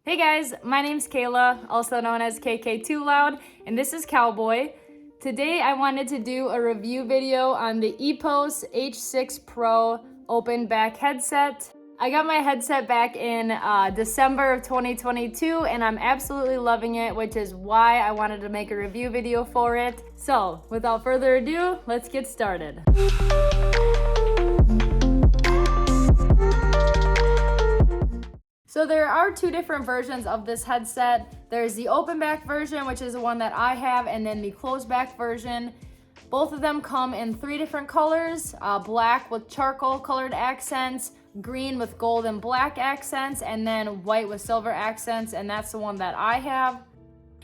Hey guys, my name's Kayla, also known as KK2Loud, and this is Cowboy. Today I wanted to do a review video on the EPOS H6Pro open back headset. I got my headset back in December of 2022 and I'm absolutely loving it, which is why I wanted to make a review video for it. So without further ado, let's get started. So there are two different versions of this headset. There's the open back version, which is the one that I have, and then the closed back version. Both of them come in three different colors, black with charcoal colored accents, green with gold and black accents, and then white with silver accents, and that's the one that I have.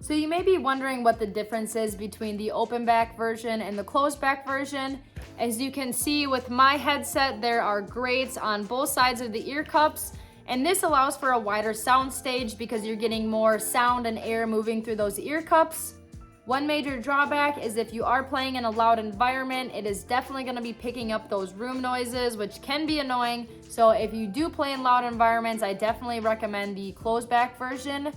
So you may be wondering what the difference is between the open back version and the closed back version. As you can see with my headset, there are grates on both sides of the ear cups. And this allows for a wider sound stage because you're getting more sound and air moving through those ear cups. One major drawback is if you are playing in a loud environment, it is definitely going to be picking up those room noises, which can be annoying. So if you do play in loud environments, I definitely recommend the closed back version.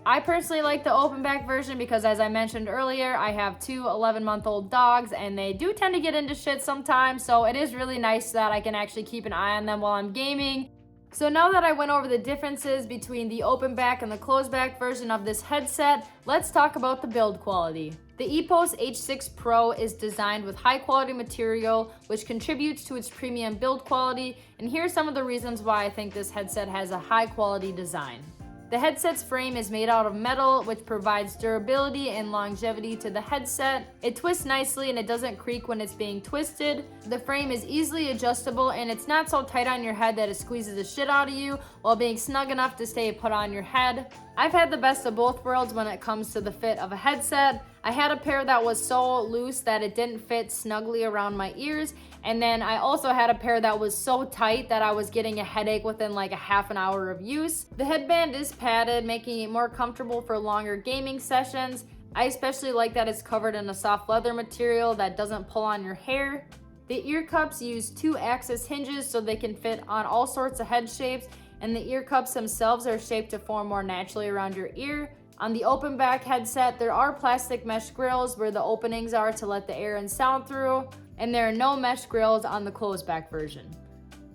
I personally like the open back version because, as I mentioned earlier, I have two 11-month-old dogs and they do tend to get into shit sometimes. So it is really nice that I can actually keep an eye on them while I'm gaming. So now that I went over the differences between the open back and the closed back version of this headset, let's talk about the build quality. The EPOS H6Pro is designed with high quality material, which contributes to its premium build quality, and here's some of the reasons why I think this headset has a high quality design. The headset's frame is made out of metal, which provides durability and longevity to the headset. It twists nicely and it doesn't creak when it's being twisted. The frame is easily adjustable and it's not so tight on your head that it squeezes the shit out of you while being snug enough to stay put on your head. I've had the best of both worlds when it comes to the fit of a headset. I had a pair that was so loose that it didn't fit snugly around my ears, and then I also had a pair that was so tight that I was getting a headache within like a half an hour of use. The headband is padded, making it more comfortable for longer gaming sessions. I especially like that it's covered in a soft leather material that doesn't pull on your hair. The ear cups use 2-axis hinges so they can fit on all sorts of head shapes, and the ear cups themselves are shaped to form more naturally around your ear. On the open back headset, there are plastic mesh grills where the openings are to let the air and sound through, and there are no mesh grills on the closed back version.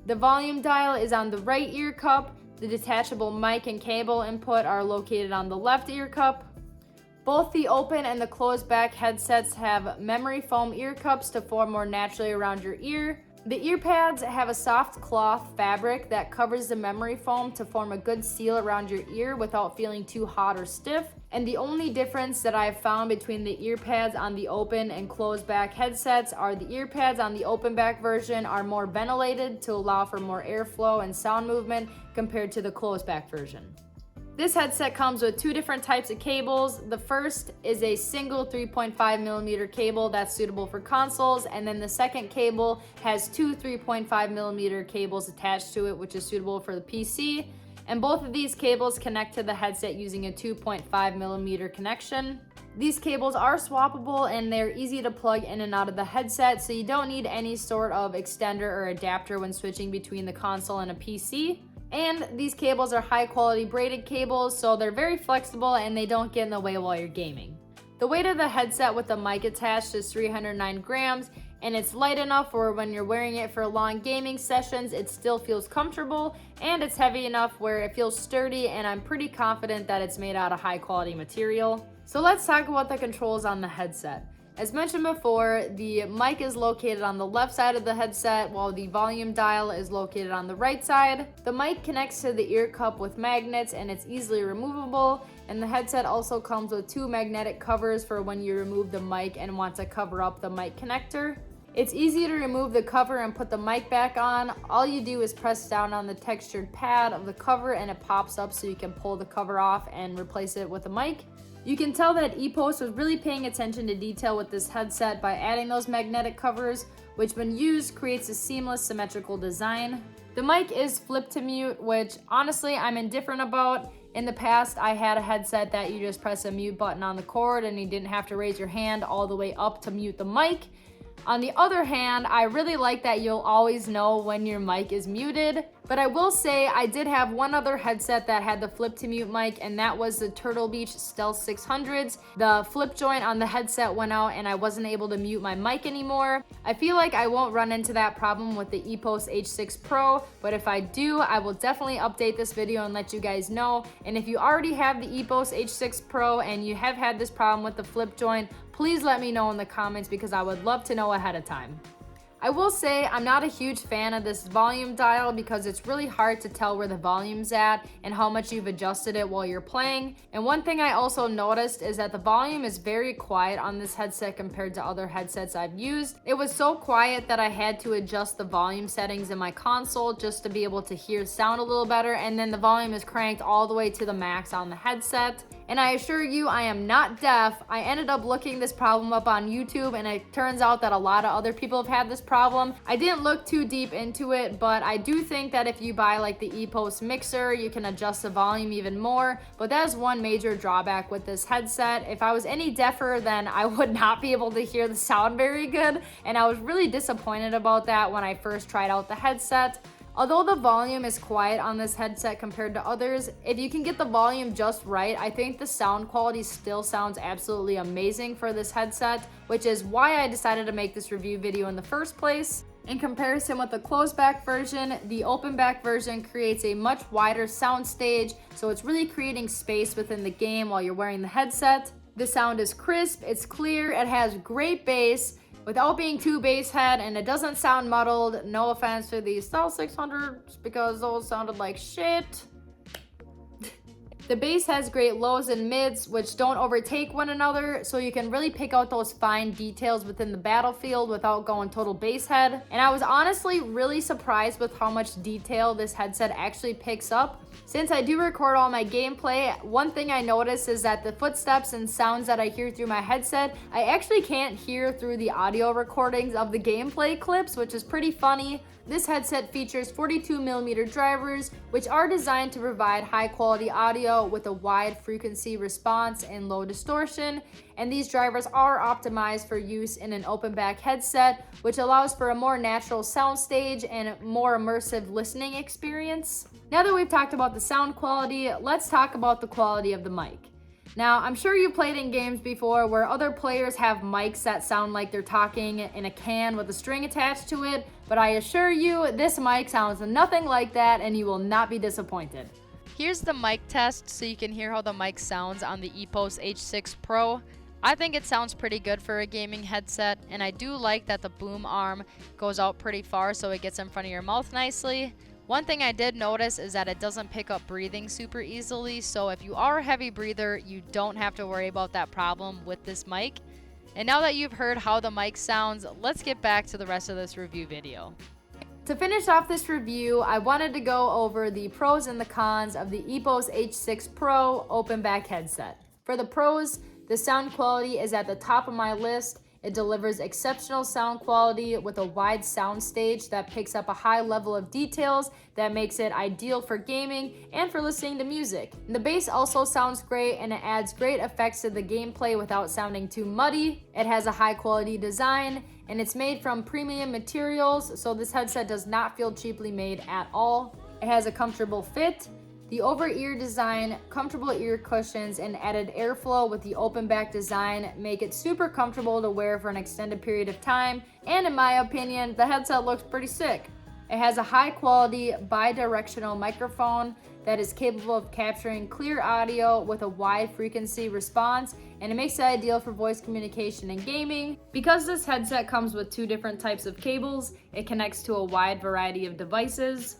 The volume dial is on the right ear cup. The detachable mic and cable input are located on the left ear cup. Both the open and the closed back headsets have memory foam ear cups to form more naturally around your ear. The ear pads have a soft cloth fabric that covers the memory foam to form a good seal around your ear without feeling too hot or stiff. And the only difference that I've found between the ear pads on the open and closed back headsets are the ear pads on the open back version are more ventilated to allow for more airflow and sound movement compared to the closed back version. This headset comes with two different types of cables. The first is a single 3.5mm cable that's suitable for consoles, and then the second cable has two 3.5mm cables attached to it, which is suitable for the PC. And both of these cables connect to the headset using a 2.5mm connection. These cables are swappable and they're easy to plug in and out of the headset, so you don't need any sort of extender or adapter when switching between the console and a PC. And these cables are high quality braided cables, so they're very flexible and they don't get in the way while you're gaming. The weight of the headset with the mic attached is 309 grams, and it's light enough where when you're wearing it for long gaming sessions, it still feels comfortable, and it's heavy enough where it feels sturdy, and I'm pretty confident that it's made out of high quality material. So let's talk about the controls on the headset. As mentioned before, the mic is located on the left side of the headset while the volume dial is located on the right side. The mic connects to the ear cup with magnets and it's easily removable, and the headset also comes with two magnetic covers for when you remove the mic and want to cover up the mic connector. It's easy to remove the cover and put the mic back on. All you do is press down on the textured pad of the cover and it pops up so you can pull the cover off and replace it with a mic. You can tell that EPOS was really paying attention to detail with this headset by adding those magnetic covers, which when used creates a seamless symmetrical design. The mic is flip to mute, which honestly I'm indifferent about. In the past, I had a headset that you just press a mute button on the cord and you didn't have to raise your hand all the way up to mute the mic. On the other hand, I really like that you'll always know when your mic is muted. But I will say I did have one other headset that had the flip to mute mic, and that was the Turtle Beach Stealth 600s. The flip joint on the headset went out and I wasn't able to mute my mic anymore. I feel like I won't run into that problem with the EPOS H6 Pro, but if I do, I will definitely update this video and let you guys know. And if you already have the EPOS H6 Pro and you have had this problem with the flip joint, please let me know in the comments because I would love to know ahead of time. I will say I'm not a huge fan of this volume dial because it's really hard to tell where the volume's at and how much you've adjusted it while you're playing. And one thing I also noticed is that the volume is very quiet on this headset compared to other headsets I've used. It was so quiet that I had to adjust the volume settings in my console just to be able to hear sound a little better, and then the volume is cranked all the way to the max on the headset. And I assure you, I am not deaf. I ended up looking this problem up on YouTube, and it turns out that a lot of other people have had this problem. I didn't look too deep into it, but I do think that if you buy like the EPOS mixer, you can adjust the volume even more. But that is one major drawback with this headset. If I was any deafer, then I would not be able to hear the sound very good. And I was really disappointed about that when I first tried out the headset. Although the volume is quiet on this headset compared to others, if you can get the volume just right, I think the sound quality still sounds absolutely amazing for this headset, which is why I decided to make this review video in the first place. In comparison with the closed back version, the open back version creates a much wider sound stage, so it's really creating space within the game while you're wearing the headset. The sound is crisp, it's clear, it has great bass, without being too bass head, and it doesn't sound muddled. No offense to the Stealth 600s because those sounded like shit. The bass has great lows and mids which don't overtake one another, so you can really pick out those fine details within the battlefield without going total bass head. And I was honestly really surprised with how much detail this headset actually picks up. Since I do record all my gameplay, one thing I noticed is that the footsteps and sounds that I hear through my headset, I actually can't hear through the audio recordings of the gameplay clips, which is pretty funny. This headset features 42mm drivers, which are designed to provide high quality audio with a wide frequency response and low distortion. And these drivers are optimized for use in an open back headset, which allows for a more natural soundstage and more immersive listening experience. Now that we've talked about the sound quality, let's talk about the quality of the mic. Now, I'm sure you played in games before where other players have mics that sound like they're talking in a can with a string attached to it, but I assure you, this mic sounds nothing like that and you will not be disappointed. Here's the mic test so you can hear how the mic sounds on the EPOS H6 Pro. I think it sounds pretty good for a gaming headset, and I do like that the boom arm goes out pretty far so it gets in front of your mouth nicely. One thing I did notice is that it doesn't pick up breathing super easily, so if you are a heavy breather, you don't have to worry about that problem with this mic. And now that you've heard how the mic sounds, let's get back to the rest of this review video. To finish off this review, I wanted to go over the pros and the cons of the EPOS H6 Pro open back headset. For the pros, the sound quality is at the top of my list. It delivers exceptional sound quality with a wide sound stage that picks up a high level of details that makes it ideal for gaming and for listening to music. And the bass also sounds great, and it adds great effects to the gameplay without sounding too muddy. It has a high quality design, and it's made from premium materials, so this headset does not feel cheaply made at all. It has a comfortable fit. The over-ear design, comfortable ear cushions, and added airflow with the open back design make it super comfortable to wear for an extended period of time, and in my opinion, the headset looks pretty sick. It has a high-quality bi-directional microphone that is capable of capturing clear audio with a wide frequency response, and it makes it ideal for voice communication and gaming. Because this headset comes with two different types of cables, it connects to a wide variety of devices.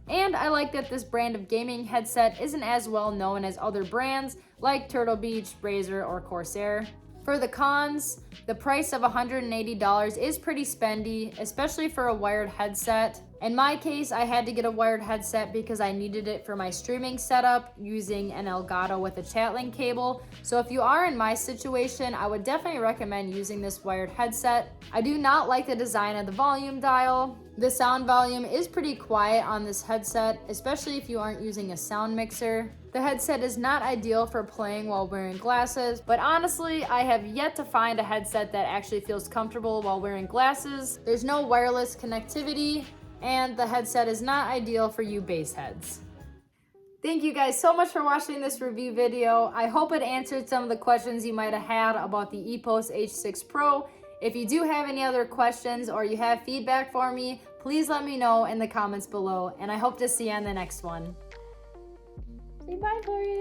And I like that this brand of gaming headset isn't as well known as other brands like Turtle Beach, Razer, or Corsair. For the cons, the price of $180 is pretty spendy, especially for a wired headset. In my case, I had to get a wired headset because I needed it for my streaming setup using an Elgato with a Chatlink cable. So if you are in my situation, I would definitely recommend using this wired headset. I do not like the design of the volume dial. The sound volume is pretty quiet on this headset, especially if you aren't using a sound mixer. The headset is not ideal for playing while wearing glasses, but honestly, I have yet to find a headset that actually feels comfortable while wearing glasses. There's no wireless connectivity. and the headset is not ideal for you bass heads. Thank you guys so much for watching this review video. I hope it answered some of the questions you might have had about the EPOS H6 Pro. If you do have any other questions or you have feedback for me, please let me know in the comments below, and I hope to see you on the next one. Say bye, Gloria.